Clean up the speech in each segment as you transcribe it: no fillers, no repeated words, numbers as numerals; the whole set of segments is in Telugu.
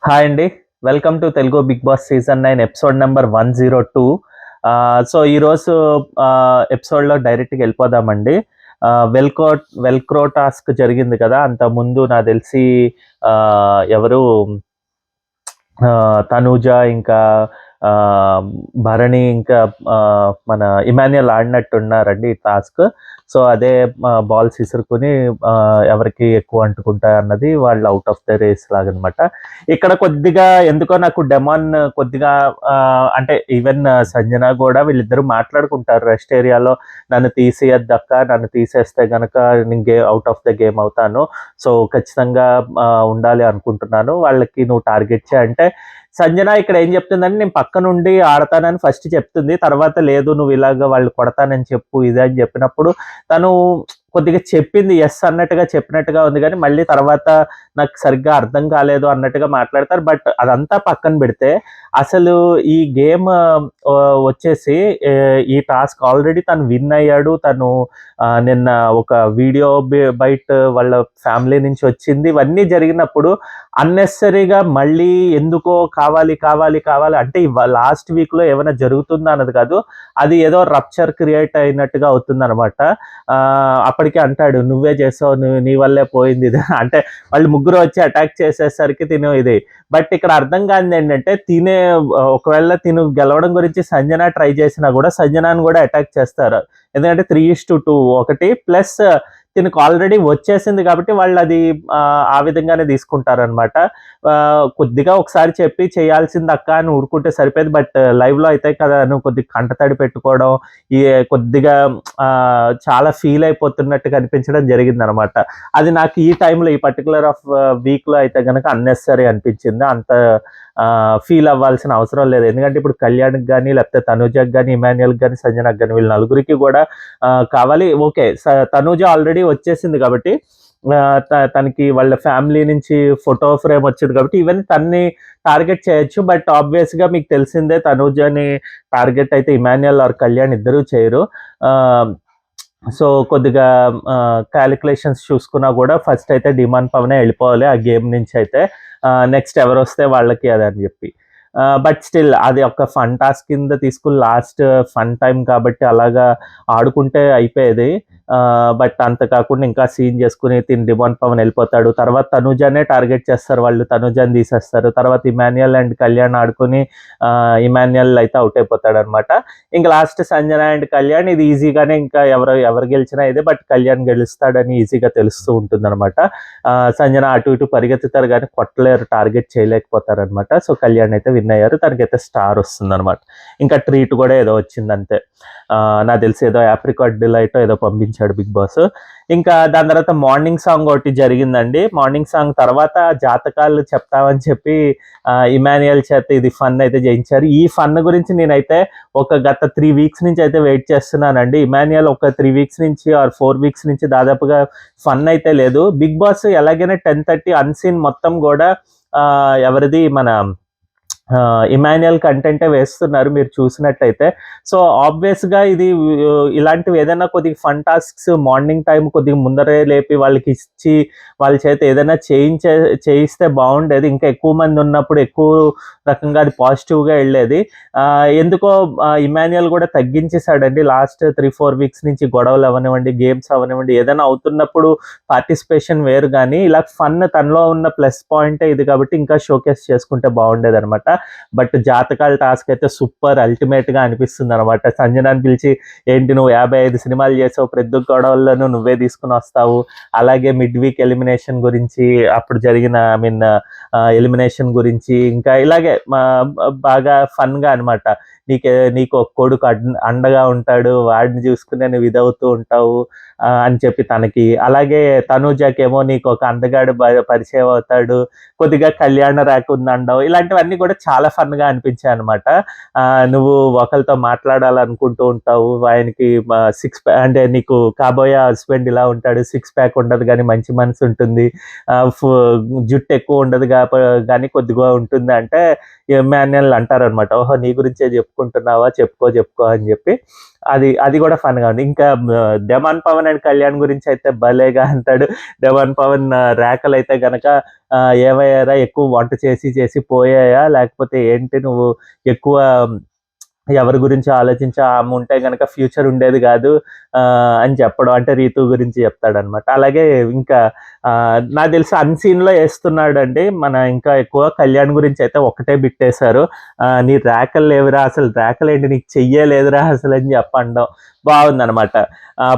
హాయ్ అండి. Welcome to Telugu Bigg Boss season 9 episode number 102. So, ఈరోజు ఎపిసోడ్‌లో డైరెక్ట్‌గా వెళ్ళిపోదామండి. వెల్క్రో టాస్క్ జరిగింది కదా! అంతకుముందు నాకు తెలిసి ఎవరు తనూజ ఇంకా భరణి ఇంకా మన ఇమాన్యుయల్ ఆడినట్టున్నారండి ఈ టాస్క్. సో, అదే బాల్స్ ఇసురుకొని ఎవరికి ఎక్కువ అంటుకుంటాయన్నది వాళ్ళు ఔట్ ఆఫ్ ద రేస్ లాగనమాట. ఇక్కడ కొద్దిగా ఎందుకో నాకు డెమాన్ కొద్దిగా అంటే ఈవెన్ సంజన గూడా వీళ్ళిద్దరూ మాట్లాడుకుంటారు రెస్ట్ ఏరియాలో. నన్ను తీసేయొద్దక్క, నన్ను తీసేస్తే గనక నేను ఔట్ ఆఫ్ ద గేమ్ అవుతాను. సో, ఖచ్చితంగా ఉండాలి అనుకుంటున్నాను. వాళ్ళకి నువ్వు టార్గెట్ చెయి అంటే సంజన ఇక్కడ ఏం చెప్తుందంటే నేను పక్కనుండి ఆడతానని ఫస్ట్ చెప్తుంది. తర్వాత లేదు నువ్వు ఇలాగ వాళ్ళు కొడతానని చెప్పు ఇది అని చెప్పినప్పుడు తను కొద్దిగా చెప్పింది యెస్ అన్నట్టుగా చెప్పినట్టుగా ఉంది గానీ, మళ్ళీ తర్వాత నాకు సరిగ్గా అర్థం కాలేదు అన్నట్టుగా మాట్లాడతారు. బట్ అదంతా పక్కన పెడితే అసలు ఈ గేమ్ వచ్చేసి ఈ టాస్క్ ఆల్రెడీ తను విన్ అయ్యాడు. తను నిన్న ఒక వీడియో బయట వాళ్ళ ఫ్యామిలీ నుంచి వచ్చింది. ఇవన్నీ జరిగినప్పుడు అన్నెసెసరీగా మళ్ళీ ఎందుకో కావాలి, కావాలి, కావాలి అంటే లాస్ట్ వీక్‌లో ఏమైనా జరుగుతుందా అన్నది కాదు. అది ఏదో రప్చర్ క్రియేట్ అయినట్టుగా అవుతుందనమాట. అప్పటికే అంటాడు నువ్వే చేసావు, నీ వల్లే పోయింది ఇది. అంటే వాళ్ళు ముగ్గురు వచ్చి అటాక్ చేసేసరికి తిను ఇది. బట్ ఇక్కడ అర్థం కానిదేంటంటే ఒకవేళ తిను గెలవడం గురించి సంజన ట్రై చేసినా కూడా సంజనాని కూడా అటాక్ చేస్తారు. ఎందుకంటే 3:2 ఒకటి ప్లస్ తినకు ఆల్రెడీ వచ్చేసింది కాబట్టి వాళ్ళది ఆ విధంగానే తీసుకుంటారనమాట. కొద్దిగా ఒకసారి చెప్పి చేయాల్సిందక్క అని ఊరుకుంటే సరిపోయేది. బట్ లైవ్‌లో అయితే కదా నువ్వు కొద్దిగా కంటతడి పెట్టుకోవడం, ఈ కొద్దిగా చాలా ఫీల్ అయిపోతున్నట్టుగా అనిపించడం జరిగిందనమాట. అది నాకు ఈ టైంలో ఈ పర్టిక్యులర్ వీక్‌లో అయితే గనక అన్నెసెసరీ అనిపించింది. అంత ఫీల్ అవ్వాల్సిన అవసరం లేదు. ఎందుకంటే ఇప్పుడు కళ్యాణ్‌కి గాని, లేకపోతే తనూజకి గాని, ఇమాన్యుయల్‌కి గాని, సంజనకి గాని వీళ్ళ నలుగురికి కూడా కావాలి. ఓకే. తనూజ ఆల్రెడీ వచ్చేసింది కాబట్టి తనకి వాళ్ళ ఫ్యామిలీ నుంచి ఫోటో ఫ్రేమ్ వచ్చింది కాబట్టి ఈవెన్ తనని టార్గెట్ చేయొచ్చు. బట్ ఆబ్వియస్‌గా మీకు తెలిసిందే తనూజని టార్గెట్ అయితే ఇమాన్యుయల్ ఆర్ కళ్యాణ్ ఇద్దరు చేయరు. ఆహ్, సో, కొద్దిగా కాలిక్యులేషన్స్ చూసుకున్నా గూడా ఫస్ట్ అయితే డిమాండ్ పవనే వెళ్ళిపోవాలి ఆ గేమ్ నుంచయితే. నెక్స్ట్ ఎవరొస్తే వాళ్ళకి అదని జెప్పి. బట్ స్టిల్ అది ఒక ఫన్ టాస్క్ కింద తీసుకొని లాస్ట్ ఫన్ టైమ్ కాబట్టి అలాగా ఆడుకుంటే అయిపోయేది. బట్ అంత కాకుండా ఇంకా సీన్ చేసుకొని తిను డిమాండ్ పవన్ వెళ్ళిపోతాడు. తర్వాత తనూజనే టార్గెట్ చేస్తారు వాళ్ళు. తనూజని తీసేస్తారు. తర్వాత ఇమాన్యుయల్ అండ్ కళ్యాణ్ ఆడుకొని ఇమాన్యుయల్ అయితే అవుట్ అయిపోతాడనమాట. ఇంక లాస్ట్ సంజన అండ్ కళ్యాణ్ ఇది ఈజీగానే ఇంకా ఎవరు గెలిచినా ఇదే. బట్ కళ్యాణ్ గెలుస్తాడని ఈజీగా తెలుస్తూ ఉంటుందనమాట. సంజన అటు ఇటు పరిగెత్తుతారు గానీ కొట్టలేరు, టార్గెట్ చేయలేకపోతారనమాట. సో, కళ్యాణ్ అయితే విన్ అయ్యారు. తనకైతే స్టార్ వస్తుందనమాట. ఇంకా ట్రీట్ కూడా ఏదో వచ్చిందంతే. నాకు తెలిసి ఏదో ఆప్రికాట్ డిలైటో ఏదో పంపించాడు బిగ్ బాస్. ఇంకా దాని తర్వాత మార్నింగ్ సాంగ్ ఒకటి జరిగిందండి. మార్నింగ్ సాంగ్ తర్వాత జాతకాలు చెప్తామని చెప్పి ఇమాన్యుయల్ చేత ఇది ఫన్ అయితే చేయించారు. ఈ ఫన్ గురించి నేనైతే ఒక గత 3 వీక్స్ నుంచి అయితే వెయిట్ చేస్తున్నానండి. ఇమాన్యుయల్ ఒక 3 వీక్స్ నుంచి ఆర్ 4 వీక్స్ నుంచి దాదాపుగా ఫన్ అయితే లేదు. బిగ్ బాస్ ఎలాగైనా 10:30 అన్‌సీన్ మొత్తం గూడా ఎవరిది మన ఇమాన్యుయల్ కంటెంటే వేస్తున్నారు మీరు చూసినట్టయితే. సో, ఆబ్వియస్‌గా ఇది ఇలాంటివి ఏదైనా కొద్దిగా ఫన్ టాస్క్స్ మార్నింగ్ టైమ్ కొద్దిగా ముందరే లేపి వాళ్ళకిచ్చి, వాళ్ళ చేత ఏదైనా చేయిస్తే బావుండేది. ఇంకా ఎక్కువ మంది ఉన్నప్పుడు ఎక్కువ రకంగా అది పాజిటివ్‌గా ఎళ్ళేది. ఎందుకో ఇమాన్యుయల్ గూడా తగ్గించేసాడండి లాస్ట్ 3, 4 వీక్స్ నుంచి గొడవలు అవ్వనివ్వండి, గేమ్స్ అవ్వనివ్వండి, ఏదైనా అవుతున్నప్పుడు పార్టిసిపేషన్ వేరు గానీ, ఇలా ఫన్ తనలో ఉన్న ప్లస్ పాయింటే ఇది కాబట్టి ఇంకా షోకేస్ చేసుకుంటే బావుండేదనమాట. బట్ జాతకాల టాస్క్ అయితే సూపర్ అల్టిమేట్‌గా అనిపిస్తుందనమాట. సంజనాని పిలిచి ఏంటి నువ్వు 55 సినిమాలు చేసావు, ప్రతి గొడవల్లోనూ నువ్వే తీసుకొనొస్తావు. అలాగే మిడ్ వీక్ ఎలిమినేషన్ గురించి అప్పుడు జరిగిన ఎలిమినేషన్ గురించి ఇంకా ఇలాగే బాగా ఫన్‌గా అనమాట. నీకు ఒక కొడుకు అండగా ఉంటాడు. వాడిని చూసుకునే నువ్వు ఇదవుతూ ఉంటావు అని చెప్పి తనకి. అలాగే తనూజకేమో నీకొక అందగాడు పరిచయం అవుతాడు. కొద్దిగా కళ్యాణ ర్యాక్ ఉందండవు. ఇలాంటివన్నీ కూడా చాలా ఫన్‌గా అనిపించాయనమాట. నువ్వు ఒకళ్ళతో మాట్లాడాలనుకుంటూ ఉంటావు. ఆయనకి అంటే నీకు కాబోయే హస్బెండ్ ఇలా ఉంటాడు. సిక్స్ ప్యాక్ ఉండదు గానీ మంచి మనసు ఉంటుంది. ఆహ్, ఫు జుట్టు ఎక్కువ ఉండదు గానీ కొద్దిగా ఉంటుంది అంటే ఇమాన్యుయల్ అంటారనమాట. ఓహో! నీ గురించే చెప్పుకుంటున్నావా, చెప్పుకో అని చెప్పి అది కూడా ఫన్గా ఉంది. ఇంకా దెమాన్ పవన్ అండ్ కళ్యాణ్ గురించి అయితే భలేగా అంటాడు. దెమాన్ పవన్ రేఖలు అయితే గనక ఏమయ్యారా, ఎక్కువ వంట చేసి చేసి పోయాయా, లేకపోతే ఏంటి నువ్వు ఎక్కువ ఎవరి గురించి ఆలోచించి ఆమె ఉంటే గనక ఫ్యూచర్ ఉండేది కాదు అని చెప్పడం, అంటే రీతు గురించి చెప్తాడనమాట. అలాగే ఇంకా నాకు తెలిసి అన్సీన్ లో వేస్తున్నాడండి మన, ఇంకా ఎక్కువ కళ్యాణ్ గురించి అయితే ఒకటే బిట్టేశారు, నీ రేఖలు లేవురా, అసలు రేఖలేంటి, నీకు చెయ్యలేదురా అసలు అని చెప్పండం బాగుందనమాట.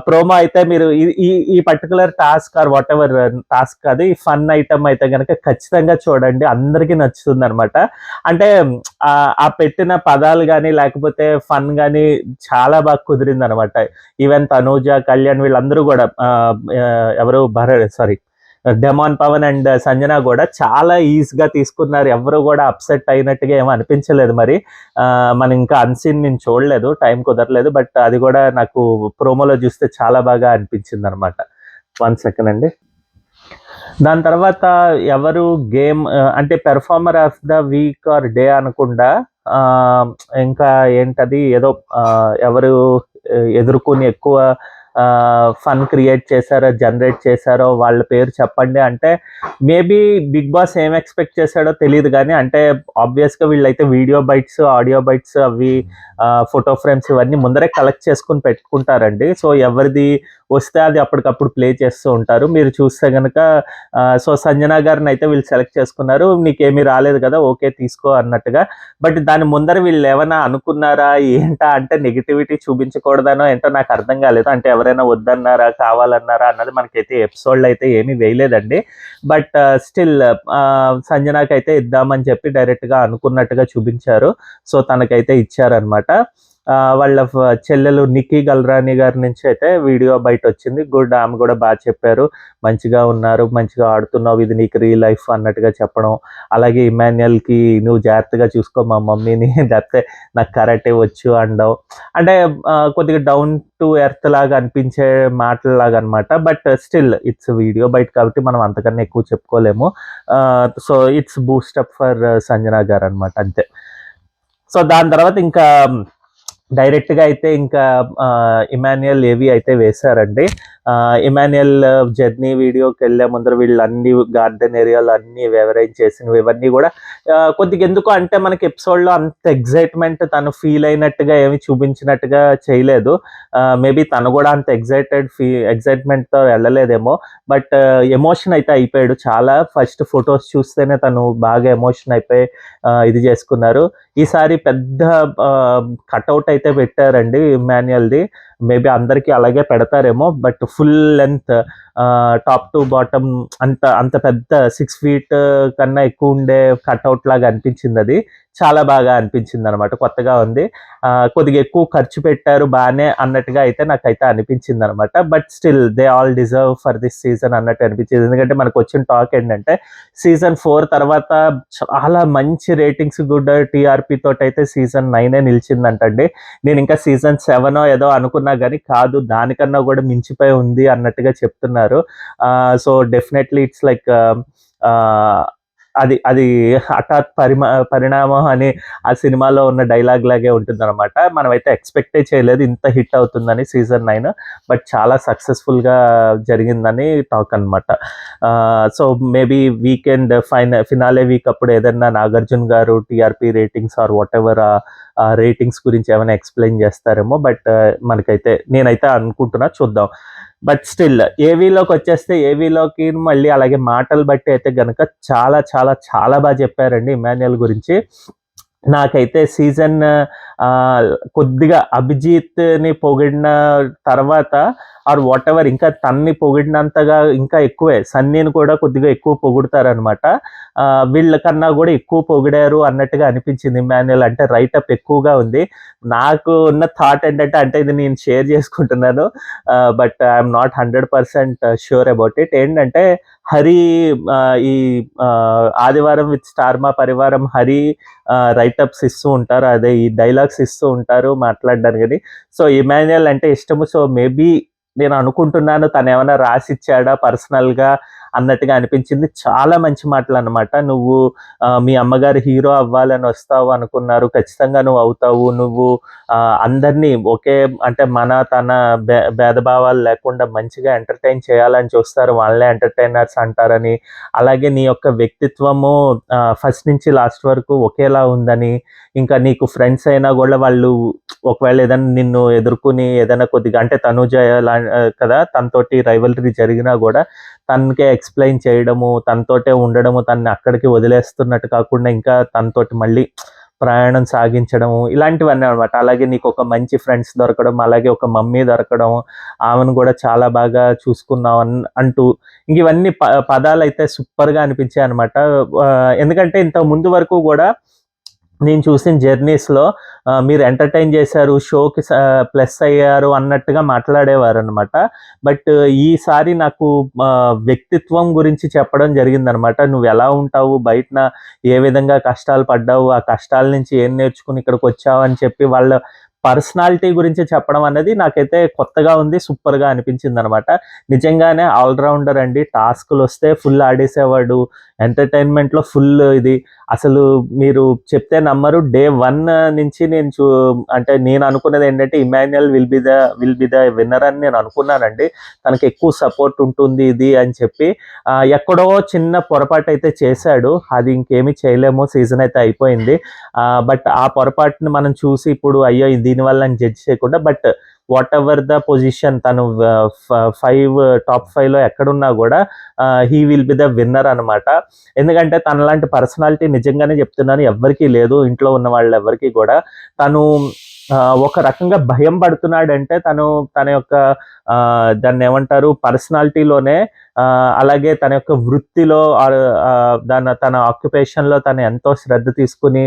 ప్రోమో అయితే మీరు ఈ ఈ particular task are what ever task అది ఫన్ ఐటమ్ అయితే కనుక ఖచ్చితంగా చూడండి, అందరికీ నచ్చుతుంది అనమాట. అంటే ఆ పెట్టిన పదాలు కానీ లేకపోతే ఫన్ కానీ చాలా బాగా కుదిరింది అనమాట. ఈవెన్ తనూజ, కళ్యాణ్ వీళ్ళందరూ కూడా ఎవరు డెమాన్ పవన్ అండ్ సంజన కూడా చాలా ఈజీగా తీసుకున్నారు. ఎవరు కూడా అప్సెట్ అయినట్టుగా ఏమో అనిపించలేదు. మరి మనం ఇంకా అన్సీన్ నేను చూడలేదు, టైం కుదరలేదు, బట్ అది కూడా నాకు ప్రోమోలో చూస్తే చాలా బాగా అనిపించింది అనమాట. 1 సెకండ్ అండి. దాని తర్వాత ఎవరు గేమ్ అంటే performer of the week or day అనకుండా ఇంకా ఏంటది ఏదో ఎవరు ఎదుర్కొని ఎక్కువ ఫన్ క్రియేట్ చేశారో, జనరేట్ చేశారో వాళ్ళ పేరు చెప్పండి అంటే, మేబీ బిగ్ బాస్ ఏం ఎక్స్పెక్ట్ చేశాడో తెలియదు కానీ, అంటే ఆబ్వియస్గా వీళ్ళైతే వీడియో బైట్స్, ఆడియో బైట్స్, అవి ఫోటో ఫ్రేమ్స్ ఇవన్నీ ముందరే కలెక్ట్ చేసుకుని పెట్టుకుంటారండి. సో ఎవరిది వస్తే అది అప్పటికప్పుడు ప్లే చేస్తూ ఉంటారు. మీరు చూస్తే కనుక సో సంజన గారిని అయితే వీళ్ళు సెలెక్ట్ చేసుకున్నారు, నీకేమీ రాలేదు కదా, ఓకే తీసుకో అన్నట్టుగా. బట్ దాని ముందర వీళ్ళు ఏమైనా అనుకున్నారా ఏంటా అంటే, నెగిటివిటీ చూపించకూడదనో ఏంటో నాకు అర్థం కాలేదు. అంటే ఎవరైనా వద్దన్నారా, కావాలన్నారా అన్నది మనకైతే ఎపిసోడ్లో అయితే ఏమీ వేయలేదండి. బట్ స్టిల్ సంజనాకి అయితే ఇద్దామని చెప్పి డైరెక్ట్గా అనుకున్నట్టుగా చూపించారు. సో తనకైతే ఇచ్చారనమాట. వాళ్ళ చెల్లెలు నిక్కీ గల్రాని గారి నుంచి అయితే వీడియో బయట వచ్చింది. గుడ్, ఆమె కూడా బాగా చెప్పారు, మంచిగా ఉన్నారు, మంచిగా ఆడుతున్నావు, ఇది నీకు రియల్ లైఫ్ అన్నట్టుగా చెప్పడం. అలాగే ఇమాన్యుయల్కి నువ్వు జాగ్రత్తగా చూసుకో మా మమ్మీని, లేకపోతే నాకు కరాటే వచ్చు అనడం. అంటే కొద్దిగా డౌన్ టు ఎర్త్ లాగా అనిపించే మాటలాగా అనమాట. బట్ స్టిల్ ఇట్స్ వీడియో బయట కాబట్టి మనం అంతకన్నా ఎక్కువ చెప్పుకోలేము. So it's boost up for Sanjana garu అనమాట, అంతే. సో దాని తర్వాత ఇంకా డైరెక్ట్గా అయితే ఇంకా ఇమాన్యుయల్ ఏవి అయితే వేశారండి. ఇమాన్యుయల్ జర్నీ వీడియోకి వెళ్ళే ముందర వీళ్ళు అన్ని గార్డెన్ ఏరియాలు అన్ని వివరైజ్ చేసినవి ఇవన్నీ కూడా కొద్దిగా ఎందుకు అంటే మనకి ఎపిసోడ్లో అంత ఎగ్జైట్మెంట్ తను ఫీల్ అయినట్టుగా ఏమి చూపించినట్టుగా చేయలేదు. మేబీ తను కూడా అంత ఎగ్జైట్మెంట్తో వెళ్ళలేదేమో, బట్ ఎమోషన్ అయితే అయిపోయాడు చాలా. ఫస్ట్ ఫొటోస్ చూస్తేనే తను బాగా ఎమోషన్ అయిపోయి ఇది చేసుకున్నారు. ఈసారి పెద్ద కట్అవుట్ అయితే పెట్టారండి ఇమాన్యుయల్ది. మేబీ అందరికీ అలాగే పెడతారేమో, but full length top to bottom అంత పెద్ద 6 feet కన్నా ఎక్కువ ఉండే కట్అవుట్ లాగా అనిపించింది. అది చాలా బాగా అనిపించింది అనమాట, కొత్తగా ఉంది. కొద్దిగా ఎక్కువ ఖర్చు పెట్టారు బాగానే అన్నట్టుగా అయితే నాకైతే అనిపించింది అనమాట. But still they all deserve for this season అన్నట్టు అనిపించింది. ఎందుకంటే మనకు వచ్చిన టాక్ ఏంటంటే సీజన్ 4 తర్వాత చాలా మంచి రేటింగ్స్, గుడ్ టీఆర్పీ తోటి అయితే సీజన్ 9 నిలిచిందంటండి. నేను ఇంకా సీజన్ 7 ఏదో అనుకున్నా కానీ కాదు, దానికన్నా కూడా మించిపోయి ఉంది అన్నట్టుగా చెప్తున్నారు. సో డెఫినెట్లీ ఇట్స్ లైక్ అది హఠాత్ పరిణామం అని ఆ సినిమాలో ఉన్న డైలాగ్ లాగే ఉంటుంది అనమాట. మనమైతే ఎక్స్పెక్టే చేయలేదు ఇంత హిట్ అవుతుందని సీజన్ 9, బట్ చాలా సక్సెస్ఫుల్గా జరిగిందని టాక్ అనమాట. So maybe weekend finale week అప్పుడు ఏదన్నా నాగార్జున గారు TRP ratings or whatever ratings గురించి ఏమైనా ఎక్స్ప్లెయిన్ చేస్తారేమో, బట్ మనకైతే నేనైతే అనుకుంటున్నా, చూద్దాం. బట్ స్టిల్ ఏవీలోకి వచ్చేస్తే ఏవీలోకి మళ్ళీ అలాగే మాటలు బట్టి అయితే గనక చాలా చాలా చాలా బాగా చెప్పారండి ఇమాన్యుయల్ గురించి. నాకైతే సీజన్ కొద్దిగా అభిజిత్ని పొగిడిన తర్వాత ఆర్ వాట్ ఎవర్ ఇంకా తన్ని పొగిడినంతగా ఇంకా ఎక్కువే సన్నీని కూడా కొద్దిగా ఎక్కువ పొగుడతారనమాట. వీళ్ళకన్నా కూడా ఎక్కువ పొగిడారు అన్నట్టుగా అనిపించింది ఇమాన్యుయల్. అంటే రైటప్ ఎక్కువగా ఉంది. నాకు ఉన్న థాట్ ఏంటంటే, అంటే ఇది నేను షేర్ చేసుకుంటున్నాను, but I'm not 100% sure about it. ఏంటంటే హరి ఈ ఆదివారం విత్ స్టార్ మా పరివారం హరి రైటప్స్ ఇస్తూ ఉంటారు, అదే ఈ డైలాగ్స్ ఇస్తూ ఉంటారు మాట్లాడడానికి. సో ఇమాన్యుయల్ అంటే ఇష్టము. సో మేబీ నేను అనుకుంటున్నాను తను ఏమైనా రాసిచ్చాడా పర్సనల్గా అన్నట్టుగా అనిపించింది. చాలా మంచి మాటలనమాట. నువ్వు మీ అమ్మగారు హీరో అవ్వాలని వస్తావు అనుకున్నారు. ఖచ్చితంగా నువ్వు అవుతావు. నువ్వు అందరినీ ఒకే అంటే తన భేదభావాలు లేకుండా మంచిగా ఎంటర్‌టైన్ చేయాలని చూస్తారు. వాళ్ళనే ఎంటర్‌టైనర్స్ అంటారని, అలాగే నీ యొక్క వ్యక్తిత్వము ఫస్ట్ నుంచి లాస్ట్ వరకు ఒకేలా ఉందని, ఇంకా నీకు ఫ్రెండ్స్ అయినా గూడా వాళ్ళు ఒకవేళ ఏదైనా నిన్ను ఎదుర్కొని ఏదైనా కొద్దిగా అంటే తనూజ కదా! తనతోటి రైవల్రీ జరిగినా గూడా తనకే ఎక్స్‌ప్లెయిన్ చేయడము, తనతోటే ఉండడము, తనని అక్కడికి వదిలేస్తున్నట్టు కాకుండా ఇంకా తనతోటి మళ్ళీ ప్రయాణం సాగించడము, ఇలాంటివన్నీ అనమాట. అలాగే నీకొక మంచి ఫ్రెండ్స్ దొరకడం, అలాగే ఒక మమ్మీ దొరకడం, ఆమెను గూడా చాలా బాగా చూసుకున్నావు అంటూ ఇంక ఇవన్నీ పదాలైతే సూపర్‌గా అనిపించాయనమాట. ఎందుకంటే ఇంతకు ముందు వరకు గూడా నేను చూసిన జర్నీస్‌లో మీరు ఎంటర్‌టైన్ చేశారు, షోకి ప్లస్ అయ్యారు అన్నట్టుగా మాట్లాడేవారనమాట. బట్ ఈసారి నాకు వ్యక్తిత్వం గురించి చెప్పడం జరిగిందనమాట. నువ్వెలా ఉంటావు, బయటన ఏ విధంగా కష్టాలు పడ్డావు, ఆ కష్టాల నుంచి ఏం నేర్చుకొని ఇక్కడికొచ్చావు అని చెప్పి వాళ్ళ పర్సనాలిటీ గురించి చెప్పడం అనేది నాకైతే కొత్తగా ఉంది. సూపర్‌గా అనిపించిందనమాట. నిజంగానే ఆల్ రౌండర్ అండి. టాస్క్‌లొస్తే ఫుల్ ఆడేసేవాడు. ఎంటర్‌టైన్‌మెంట్‌లో ఫుల్ ఇది. అసలు మీరు చెప్తే నమ్మరు. డే 1 నుంచి అంటే నేను అనుకున్నదేంటంటే Emmanuel will be the winner అని నేను అనుకున్నానండి. తనకి ఎక్కువ సపోర్ట్ ఉంటుంది ఇది అని చెప్పి. ఎక్కడో చిన్న పొరపాటైతే చేశాడు. అది ఇంకేమి చేయలేము. సీజన్ అయితే అయిపోయింది. బట్ ఆ పొరపాటుని మనం చూసి ఇప్పుడు అయ్యో! దీనివల్ల అని జడ్జ్ చేయకుండా బట్ వాటెవర్ ద పొజిషన్ తను 5 టాప్ 5లో ఎక్కడున్నా గూడా he will be the winner అనమాట. ఎందుకంటే తనలాంటి పర్సనాలిటీ నిజంగానే చెప్తున్నాను ఎవ్వరికీ లేదు. ఇంట్లో ఉన్న వాళ్ళెవ్వరికీ గూడా. తను ఒక రకంగా భయం పడుతున్నాడంటే తన యొక్క దాన్నేమంటారు పర్సనాలిటీలోనే అలాగే తన యొక్క వృత్తిలో తన ఆక్యుపేషన్‌లో తను ఎంతో శ్రద్ధ తీసుకొని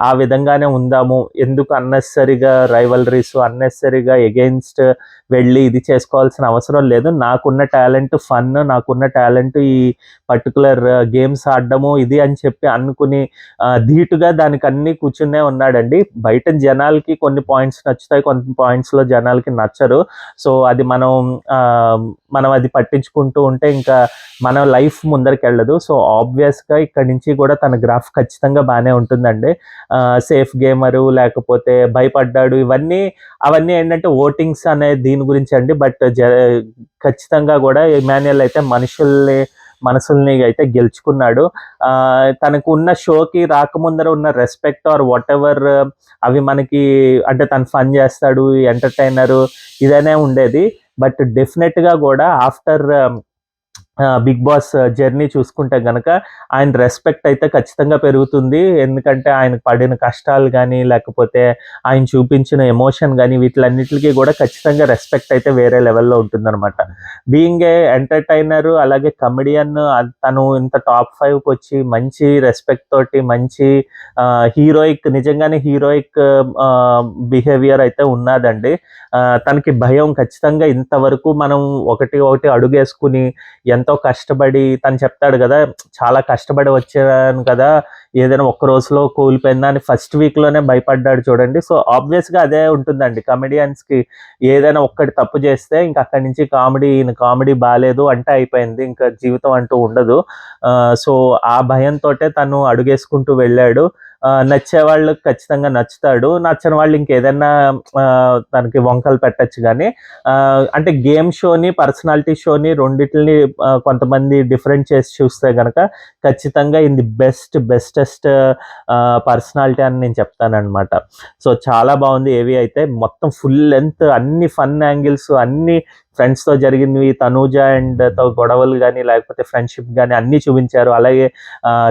ఆ విధంగానే ఉందాము. ఎందుకు అన్నెసెసరీగా రైవల్రీస్, అన్నెసెసరీగా ఎగెయిన్స్ట్ వెళ్ళి ఇది చేసుకోవాల్సిన అవసరం లేదు. నాకున్న టాలెంట్ ఫన్, నాకున్న టాలెంట్ ఈ పర్టిక్యులర్ గేమ్స్ ఆడడము ఇది అని చెప్పి అనుకుని ధీటుగా దానికన్నీ కూర్చునే ఉన్నాడండి. బయట జనాలకి కొన్ని పాయింట్స్ నచ్చుతాయి. కొన్ని పాయింట్స్‌లో జనాలకి నచ్చరు. సో, అది మనం అది పట్టించుకుంటూ ఉంటే ఇంకా మన లైఫ్ ముందరికెళ్ళదు. సో, ఆబ్వియస్‌గా ఇక్కడి నుంచి కూడా తన గ్రాఫ్ ఖచ్చితంగా బానే ఉంటుందండి. సేఫ్ గేమరు లేకపోతే భయపడ్డాడు అవన్నీ ఏంటంటే ఓటింగ్స్ అనే దీని గురించండి. బట్ ఖచ్చితంగా గూడా ఇమాన్యుయల్ అయితే మనసుల్ని అయితే గెలుచుకున్నాడు. తనకు ఉన్న షోకి రాకముందర ఉన్న రెస్పెక్ట్ ఆర్ వాటెవర్ అవి మనకి అంటే తను ఫన్ చేస్తాడు, ఎంటర్‌టైనరు ఇదనే ఉండేది. బట్ డెఫినెట్‌గా గూడా ఆఫ్టర్ బిగ్ బాస్ జర్నీ చూసుకుంటే గనక ఆయన రెస్పెక్ట్ అయితే ఖచ్చితంగా పెరుగుతుంది. ఎందుకంటే ఆయనకు పడిన కష్టాలు గానీ, లేకపోతే ఆయన చూపించిన ఎమోషన్ గానీ వీటిలన్నిటికి గూడా ఖచ్చితంగా రెస్పెక్ట్ అయితే వేరే లెవెల్‌లో ఉంటుందనమాట. బీయింగ్ ఏ ఎంటర్‌టైనర్ అలాగే కమెడియన్ తను ఇంత టాప్ 5కొచ్చి మంచి రెస్పెక్ట్ తోటి మంచి నిజంగానే హీరోయిక్ బిహేవియర్ అయితే ఉన్నాదండి. తనకి భయం ఖచ్చితంగా ఇంతవరకు మనం ఒకటి అడుగేసుకుని ఎంతో కష్టపడి తను చెప్తాడు గదా! చాలా కష్టపడి వచ్చాను కదా! ఏదైనా ఒక్క రోజులో కూలిపోయిందా అని ఫస్ట్ వీక్‌లోనే భయపడ్డాడు చూడండి. సో, ఆబ్వియస్‌గా అదే ఉంటుందండి. కమెడియన్స్‌కి ఏదైనా ఒక్కటి తప్పు చేస్తే ఇంక అక్కడి నుంచి కామెడీ బాలేదు అంటే అయిపోయింది. ఇంకా జీవితం అంటూ ఉండదు. సో, ఆ భయంతోటే తను అడుగేసుకుంటూ వెళ్ళాడు. నచ్చేవాళ్ళకి ఖచ్చితంగా నచ్చుతాడు. నచ్చని వాళ్ళు ఇంకేదన్నా తనకి వంకలు పెట్టొచ్చు గానీ అంటే గేమ్ షోని, పర్సనాలిటీ షోని రెండిటిలిని కొంతమంది డిఫరెంట్ చేసి చూస్తే గనక ఖచ్చితంగా ఇన్ ది బెస్టెస్ట్ పర్సనాలిటీ అని నేను చెప్తాననమాట. సో, చాలా బావుంది ఏవి అయితే. మొత్తం ఫుల్ లెంత్ అన్ని ఫన్ యాంగిల్స్ అన్నీ ఫ్రెండ్స్‌తో జరిగినవి, తనూజ తో గొడవలు గానీ, లేకపోతే ఫ్రెండ్‌షిప్ గానీ అన్నీ చూపించారు. అలాగే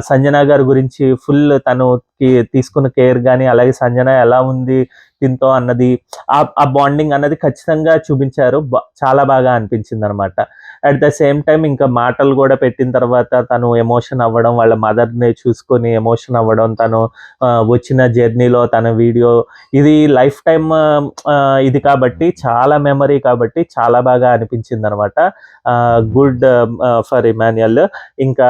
సంజన గారి గురించి ఫుల్ తనుకి తీసుకున్న కేర్ గానీ, అలాగే సంజన ఎలా ఉంది తినతో అన్నది ఆ బాండింగ్ అన్నది ఖచ్చితంగా చూపించారు. చాలా బాగా అనిపించిందనమాట. అట్ ద సేమ్ టైమ్ ఇంకా మాటలు గూడా పెట్టిన తర్వాత తను ఎమోషన్ అవ్వడం, వాళ్ళ మదర్‌ని చూసుకొని ఎమోషన్ అవ్వడం, తను వచ్చిన జర్నీలో తన వీడియో ఇది లైఫ్ టైమ్ ఇది కాబట్టి చాలా మెమరీ కాబట్టి చాలా బాగా అనిపించిందనమాట. Good for Emmanuel. ఇంకా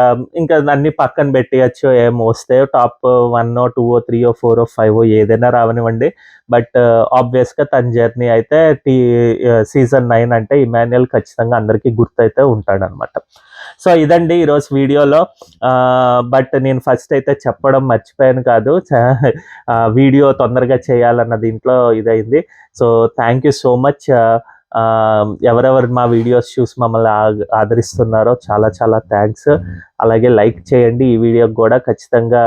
అన్నీ పక్కన పెట్టేయొచ్చు. వస్తే టాప్ 1, 2, 3, 4, 5 ఏదైనా రావనివ్వండి. బట్ ఆబ్వియస్‌గా తన జర్నీ అయితే సీజన్ 9 అంటే ఇమాన్యుయల్ ఖచ్చితంగా అందరికీ గుర్తయితే ఉంటాడనమాట. సో ఇదండి ఈరోజు వీడియోలో. బట్ నేను ఫస్ట్ అయితే చెప్పడం మర్చిపోయాను కాదు, వీడియో తొందరగా చేయాలన్న దీంట్లో ఇదైంది. So thank you so much. ఎవరెవరు మా వీడియోస్ చూసి మమ్మల్ని ఆదరిస్తున్నారో చాలా చాలా థ్యాంక్స్. అలాగే లైక్ చేయండి, ఈ వీడియోకి కూడా ఖచ్చితంగా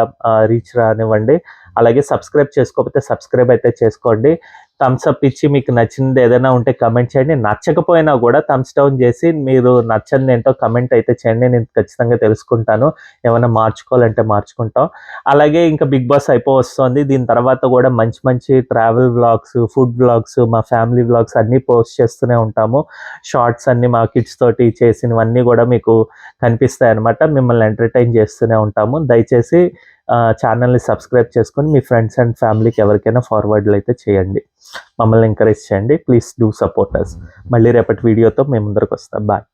రీచ్ రానివ్వండి. అలాగే సబ్స్క్రైబ్ చేసుకోకపోతే సబ్స్క్రైబ్ అయితే చేసుకోండి. థమ్స్ అప్ ఇచ్చి మీకు నచ్చింది ఏదైనా ఉంటే కమెంట్ చేయండి. నచ్చకపోయినా కూడా థమ్స్ డౌన్ చేసి మీరు నచ్చంది ఏంటో కమెంట్ అయితే చేయండి, నేను ఖచ్చితంగా తెలుసుకుంటాను. ఏమైనా మార్చుకోవాలంటే మార్చుకుంటాం. అలాగే ఇంకా బిగ్ బాస్ అయిపోవస్తుంది. దీని తర్వాత కూడా మంచి మంచి ట్రావెల్ వ్లాగ్స్, ఫుడ్ వ్లాగ్స్, మా ఫ్యామిలీ వ్లాగ్స్ అన్నీ పోస్ట్ చేస్తూనే ఉంటాము. షార్ట్స్ అన్నీ మా కిడ్స్ తోటి చేసినవన్నీ కూడా మీకు కనిపిస్తాయి అన్నమాట. మిమ్మల్ని ఎంటర్టైన్ చేస్తూనే ఉంటాము. దయచేసి ఛానల్ని సబ్స్క్రైబ్ చేసుకొని మీ ఫ్రెండ్స్ అండ్ ఫ్యామిలీకి ఎవరికైనా ఫార్వర్డ్లు అయితే చేయండి. మమ్మల్ని ఎంకరేజ్ చేయండి. Please do support us. మళ్ళీ రేపటి వీడియోతో మేము ముందరకు వస్తాం. బాయ్.